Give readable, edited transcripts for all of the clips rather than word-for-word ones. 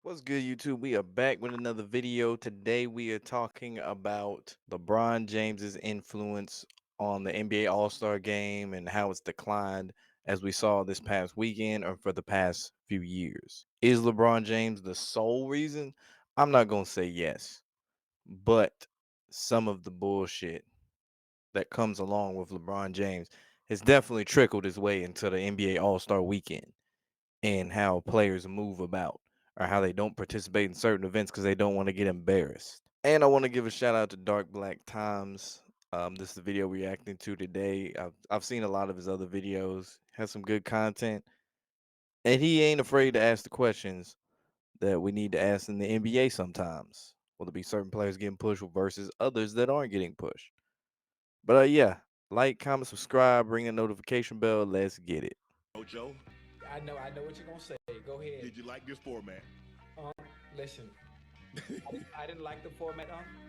What's good, YouTube? We are back with another video. Today, we are talking about LeBron James's influence on the NBA All-Star game and how it's declined as we saw this past weekend or for the past few years. Is LeBron James the sole reason? I'm not going to say yes, but some of the bullshit that comes along with LeBron James has definitely trickled his way into the NBA All-Star weekend and how players move about or how they don't participate in certain events because they don't want to get embarrassed. And I want to give a shout out to Dark Black Times. This is the video we're reacting to today. I've seen a lot of his other videos, has some good content, and he ain't afraid to ask the questions that we need to ask in the NBA sometimes. Will there be certain players getting pushed versus others that aren't getting pushed? But yeah, like, comment, subscribe, ring the notification bell. Let's get it. Joe, I know what you're gonna say. Go ahead. did you like this format? Um, listen, I didn't like the format.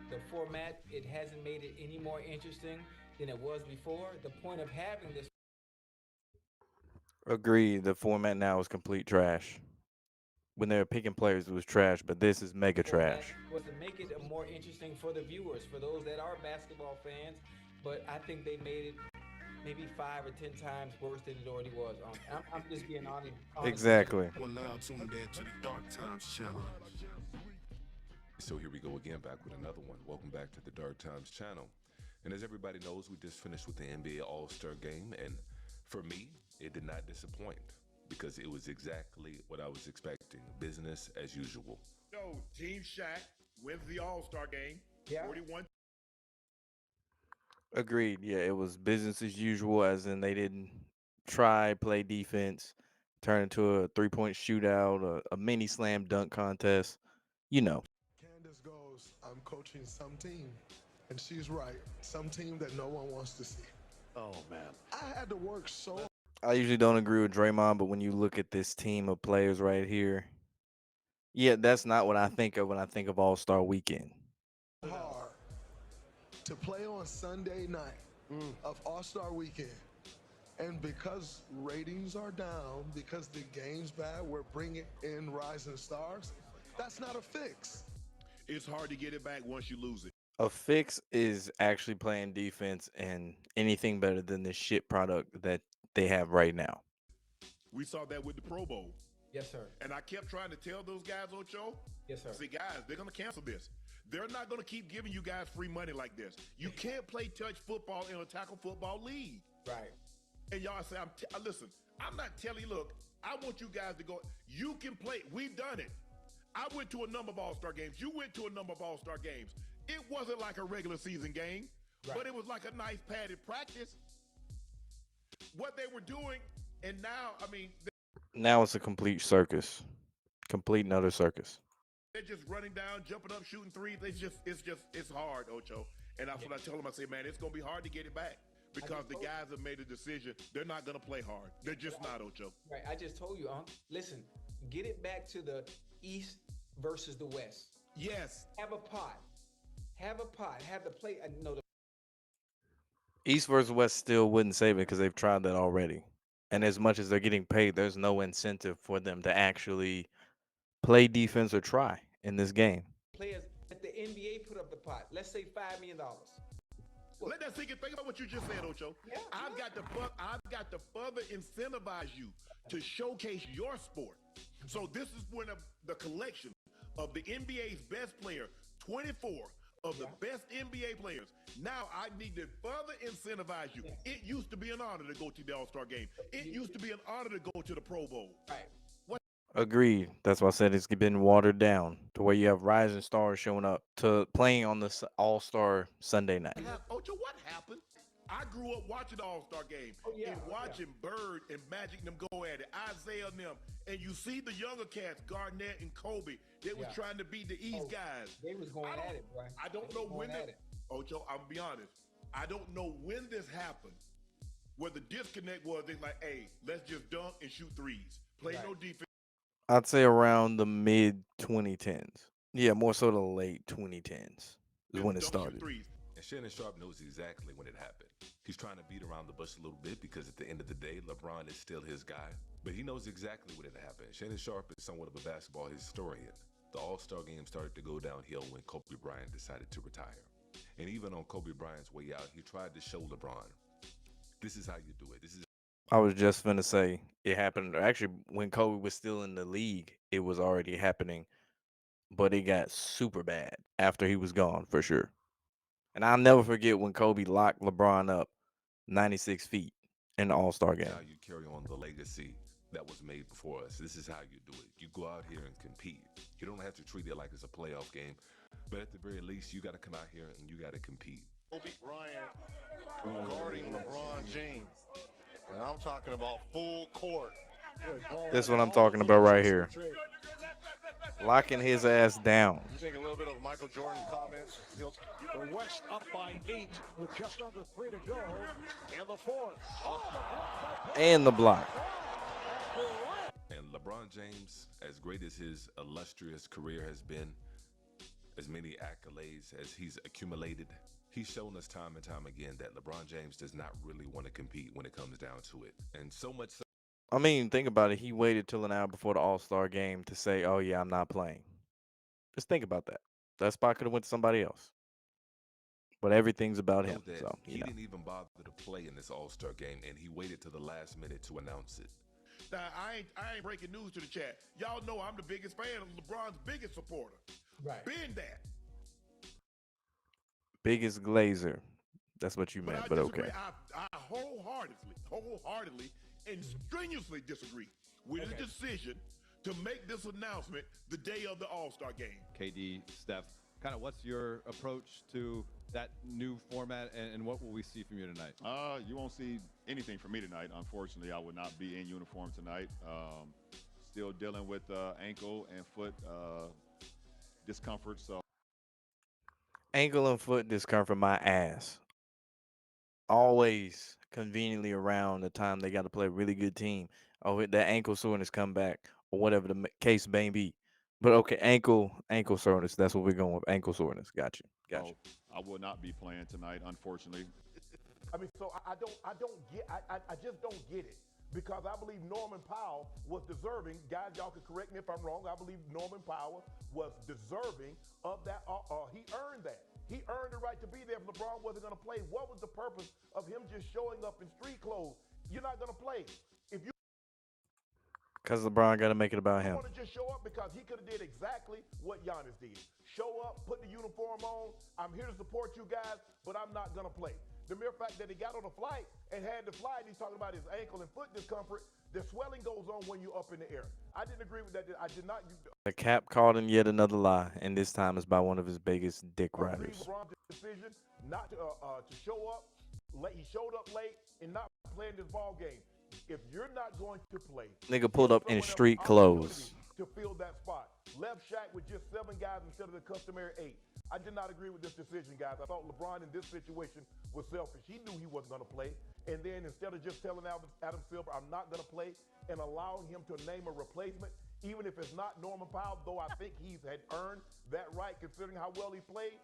The format it hasn't made it any more interesting than it was before. The point of having this Agreed. The format now is complete trash. When they were picking players, it was trash, but this is mega format trash. was to make it more interesting for the viewers, for those that are basketball fans. But I think they made it maybe 5 or 10 times worse than it already was. I'm just being honest with you. Exactly. We're now tuned in to the Dark Times channel. So here we go again, back with another one. Welcome back to the Dark Times channel. And as everybody knows, we just finished with the NBA All-Star game, and for me, it did not disappoint because it was exactly what I was expecting. Business as usual. No, Team Shaq wins the All-Star game, Yeah. 41. Agreed. Yeah, it was business as usual, as in they didn't try, play defense, turn into a 3-point shootout, a mini slam dunk contest. You know, Candace goes, I'm coaching some team. And she's right. Some team that no one wants to see. Oh, man. I had to work so I usually don't agree with Draymond, but when you look at this team of players right here, yeah, that's not what I think of when I think of All-Star weekend. hard to play on Sunday night of All-Star weekend. And because ratings are down, because the game's bad, we're bringing in rising stars. That's not a fix. It's hard to get it back once you lose it. A fix is actually playing defense and anything better than this shit product that they have right now. We saw that with the Pro Bowl. Yes, sir. And I kept trying to tell those guys, Ocho, Yes, sir. I said, guys, they're going to cancel this. They're not going to keep giving you guys free money like this. You can't play touch football in a tackle football league. Right. And y'all say, listen, I'm not telling you, look, I want you guys to go. You can play. We've done it. I went to a number of All-Star games. You went to a number of All-Star games. It wasn't like a regular season game, Right. but it was like a nice padded practice. What they were doing, and now, I mean, Now it's a complete circus, complete and utter circus. they're just running down, jumping up, shooting threes. It's hard, Ocho. And that's what I tell them. I say, man, it's going to be hard to get it back because the guys have made a decision. They're not going to play hard. They're just not, Ocho. Right. I just told you, listen, get it back to the East versus the West. Yes. Have a pot. Have a pot. Have the play. No, East versus West still wouldn't save it because they've tried that already. And as much as they're getting paid, there's no incentive for them to actually play defense or try in this game. players at the NBA put up the pot. Let's say $5 million. Let that sink in. Think about what you just said, Ocho. Yeah. I've got to further incentivize you to showcase your sport. So this is when the collection of the NBA's best player, 24 of the best NBA players. Now I need to further incentivize you. It used to be an honor to go to the All-Star game. It used to be an honor to go to the Pro Bowl. Right. Agreed. That's why I said it's been watered down to where you have rising stars showing up to playing on the All-Star Sunday night. Ocho, what happened? I grew up watching the All-Star game and watching Bird and Magic them go at it, Isaiah and them. And you see the younger cats, Garnett and Kobe, they was trying to beat the East guys. They was going at it, bro. I don't know when Ocho, I'm gonna be honest. I don't know when this happened. Where the disconnect was, they like, hey, let's just dunk and shoot threes. Play no defense. I'd say around the mid 2010s. Yeah, more so the late 2010s is when it Don't shoot started. threes. And Shannon Sharp knows exactly when it happened. He's trying to beat around the bush a little bit because at the end of the day, LeBron is still his guy. But he knows exactly when it happened. Shannon Sharp is somewhat of a basketball historian. The All-Star game started to go downhill when Kobe Bryant decided to retire. And even on Kobe Bryant's way out, he tried to show LeBron, this is how you do it. This is I was just gonna say it happened. Actually, when Kobe was still in the league, it was already happening, but it got super bad after he was gone for sure. And I'll never forget when Kobe locked LeBron up 96 feet in the All Star how game. you carry on the legacy that was made before us. This is how you do it. You go out here and compete. You don't have to treat it like it's a playoff game, but at the very least, you got to come out here and you got to compete. Kobe Bryant guarding LeBron James. And I'm talking about full court. This is what I'm talking about right here. Locking his ass down. You think a little bit of Michael Jordan comments? The West up by 8 with just under 3 to go in the fourth. And the block. And LeBron James, as great as his illustrious career has been, as many accolades as he's accumulated, he's shown us time and time again that LeBron James does not really want to compete when it comes down to it. And so much so I mean, think about it. He waited till an hour before the All Star game to say, "Oh yeah, I'm not playing." Just think about that. That spot could have went to somebody else, but everything's about him. that So he didn't even bother to play in this All-Star game, and he waited to the last minute to announce it. Now, I ain't breaking news to the chat. Y'all know I'm the biggest fan of LeBron's biggest supporter. Right. Been that. biggest Glazer. That's what you But meant, I but disagree. okay. I wholeheartedly, and strenuously disagree with the decision to make this announcement the day of the All-Star game. KD, Steph, kind of what's your approach to that new format, and what will we see from you tonight? You won't see anything from me tonight. Unfortunately, I would not be in uniform tonight. Still dealing with ankle and foot discomfort. So Ankle and foot discomfort, my ass. Always conveniently around the time they got to play a really good team. Oh, that ankle soreness come back, or whatever the case may be. But okay, ankle soreness. That's what we're going with. Ankle soreness. Gotcha. Gotcha. I will not be playing tonight, unfortunately. I mean, so I just don't get it, because I believe Norman Powell was deserving. Guys, y'all can correct me if I'm wrong. I believe Norman Powell was deserving of that. He earned that. He earned the right to be there. If LeBron wasn't going to play, what was the purpose of him just showing up in street clothes? You're not going to play. If you Because LeBron got to make it about him. want to just show up, because he could have did exactly what Giannis did. Show up, put the uniform on. I'm here to support you guys, but I'm not going to play. The mere fact that he got on a flight and had to fly, and he's talking about his ankle and foot discomfort, the swelling goes on when you're up in the air. I didn't agree with that. I did not. The cap called him yet another lie, and this time it's by one of his biggest dick Agree riders. with LeBron's decision not to show up. He showed up late and not playing this ball game. If you're not going to play, Nigga pulled up in someone else street opportunity clothes. to fill that spot. Left Shaq with just 7 guys instead of the customary 8. I did not agree with this decision, guys. I thought LeBron in this situation was selfish. He knew he wasn't going to play. And then instead of just telling Adam Silver, I'm not going to play, and allowing him to name a replacement, even if it's not Norman Powell, though I think he's had earned that right considering how well he played.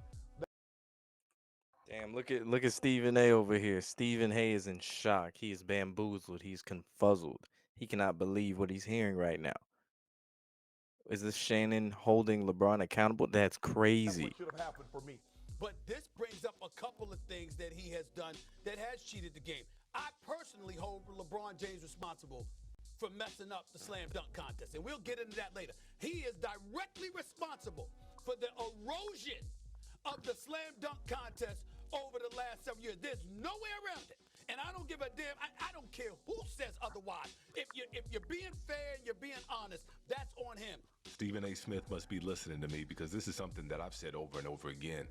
Damn, look at Stephen A over here. Stephen A is in shock. He is bamboozled. He's confuzzled. He cannot believe what he's hearing right now. Is this Shannon holding LeBron accountable? That's That's crazy. what should have happened for me. But this brings up a couple of things that he has done that has cheated the game. I personally hold LeBron James responsible for messing up the slam dunk contest, and we'll get into that later. He is directly responsible for the erosion of the slam dunk contest over the last several years. There's no way around it. And I don't give a damn. I don't care who says otherwise. If you're being fair and you're being honest, that's on him. Stephen A. Smith must be listening to me because this is something that I've said over and over again.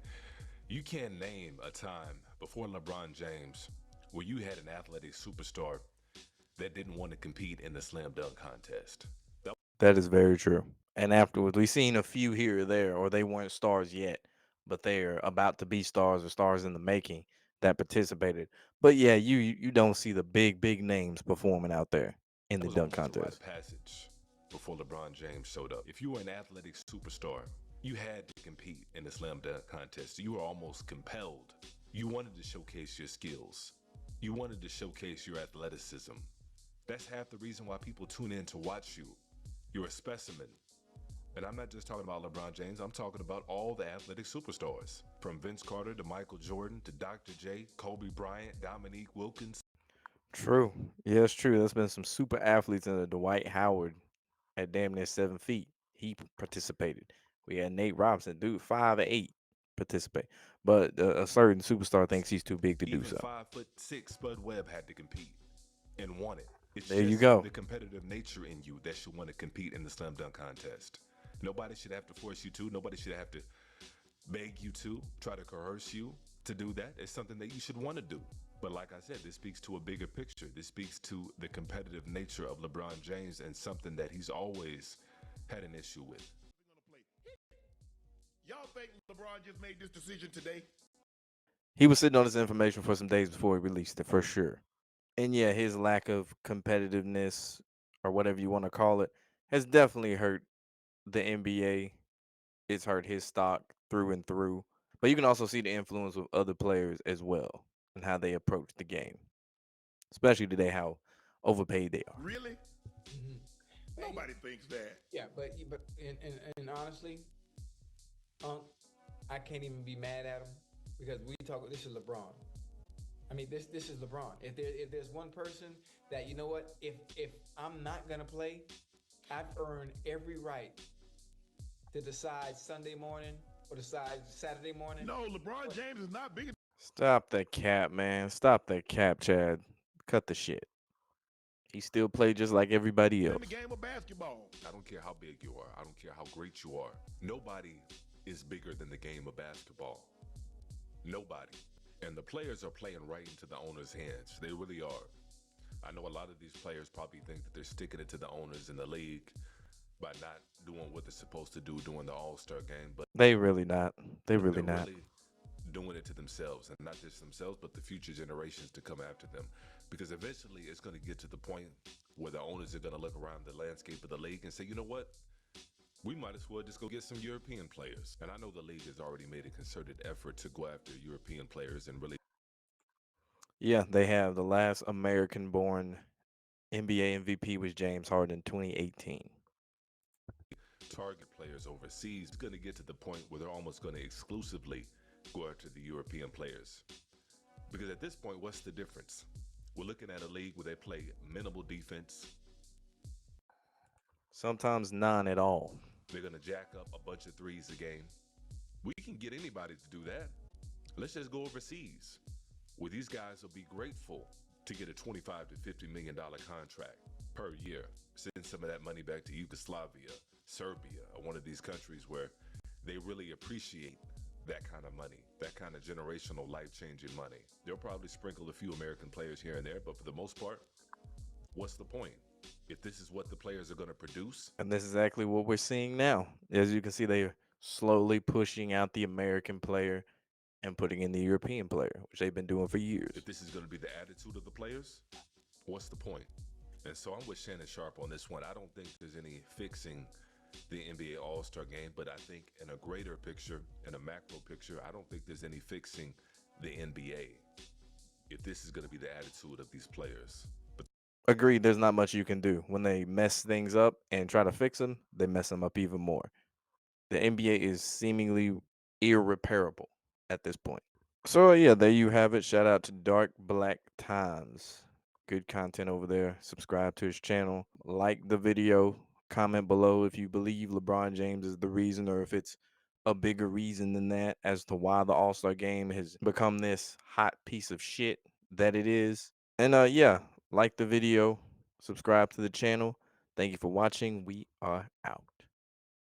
You can't name a time before LeBron James where you had an athletic superstar that didn't want to compete in the slam dunk contest. That is very true. And afterwards, we've seen a few here or there, or they weren't stars yet, but they're about to be stars or stars in the making that participated. But yeah, you don't see the big names performing out there in That the was dunk almost a rite contest. of passage before LeBron James showed up. If you were an athletic superstar, you had to compete in the slam dunk contest. You were almost compelled You wanted to showcase your skills. You wanted to showcase your athleticism. That's half the reason why people tune in to watch you. You're a specimen. And I'm not just talking about LeBron James, I'm talking about all the athletic superstars. From Vince Carter to Michael Jordan to Dr. J, Kobe Bryant, Dominique Wilkins. True. Yeah, it's true. There's been some super athletes in the Dwight Howard at damn near 7 feet. He participated. We had Nate Robinson, dude, 5'8", participate. But a certain superstar thinks he's too big to do Even so. 5'6" Spud Webb had to compete and won it. It's There you just go. the competitive nature in you that should want to compete in the slam dunk contest. Nobody should have to force you to. Nobody should have to beg you to, try to coerce you to do that. It's something that you should want to do. But like I said, this speaks to a bigger picture. This speaks to the competitive nature of LeBron James and something that he's always had an issue with. Y'all think LeBron just made this decision today? He was sitting on this information for some days before he released it, for sure. And yeah, his lack of competitiveness, or whatever you want to call it, has definitely hurt the NBA. It's hurt his stock through and through. But you can also see the influence of other players as well and how they approach the game, especially today, how overpaid they are. Really? Mhm. Nobody thinks that. Yeah, but and honestly, I can't even be mad at him because we talk. This is LeBron. I mean, this is LeBron. If there's one person that, you know what, if I'm not gonna play, I've earned every right to decide Sunday morning or decide Saturday morning. No, LeBron James is not big Stop that cap, man. Stop that cap, Chad. Cut the shit. He still played just like everybody in the else. game of basketball. I don't care how big you are. I don't care how great you are. Nobody is bigger than the game of basketball. Nobody. And the players are playing right into the owner's hands. They really are. I know a lot of these players probably think that they're sticking it to the owners in the league by not doing what they're supposed to do during the All-Star game, but They really not. They really they're not. really doing it to themselves, and not just themselves, but the future generations to come after them. Because eventually it's going to get to the point where the owners are going to look around the landscape of the league and say, you know what? We might as well just go get some European players. And I know the league has already made a concerted effort to go after European players and really Yeah, they have. The last American born NBA MVP was James Harden in 2018. target players overseas. It's going to get to the point where they're almost going to exclusively go after the European players. Because at this point, what's the difference? We're looking at a league where they play minimal defense. Sometimes none at all. They're going to jack up a bunch of threes a game. We can get anybody to do that. Let's just go overseas, where these guys will be grateful to get a 25 to $50 million contract per year. Send some of that money back to Yugoslavia, Serbia, or one of these countries where they really appreciate that kind of money, that kind of generational life-changing money. They'll probably sprinkle a few American players here and there, but for the most part, what's the point? If this is what the players are going to produce, And this is exactly what we're seeing now. As you can see, they are slowly pushing out the American player and putting in the European player, which they've been doing for years. if this is going to be the attitude of the players, what's the point? And so I'm with Shannon Sharp on this one. I don't think there's any fixing the NBA All-Star game, but I think in a greater picture, in a macro picture, I don't think there's any fixing the NBA if this is going to be the attitude of these players. But Agreed, there's not much you can do. When they mess things up and try to fix them, they mess them up even more. The NBA is seemingly irreparable at this point. So yeah, there you have it. Shout out to Dark Black Times. Good content over there. Subscribe to his channel. Like the video. Comment below if you believe LeBron James is the reason or if it's a bigger reason than that as to why the All-Star game has become this hot piece of shit that it is. And yeah, like the video, subscribe to the channel. Thank you for watching. We are out.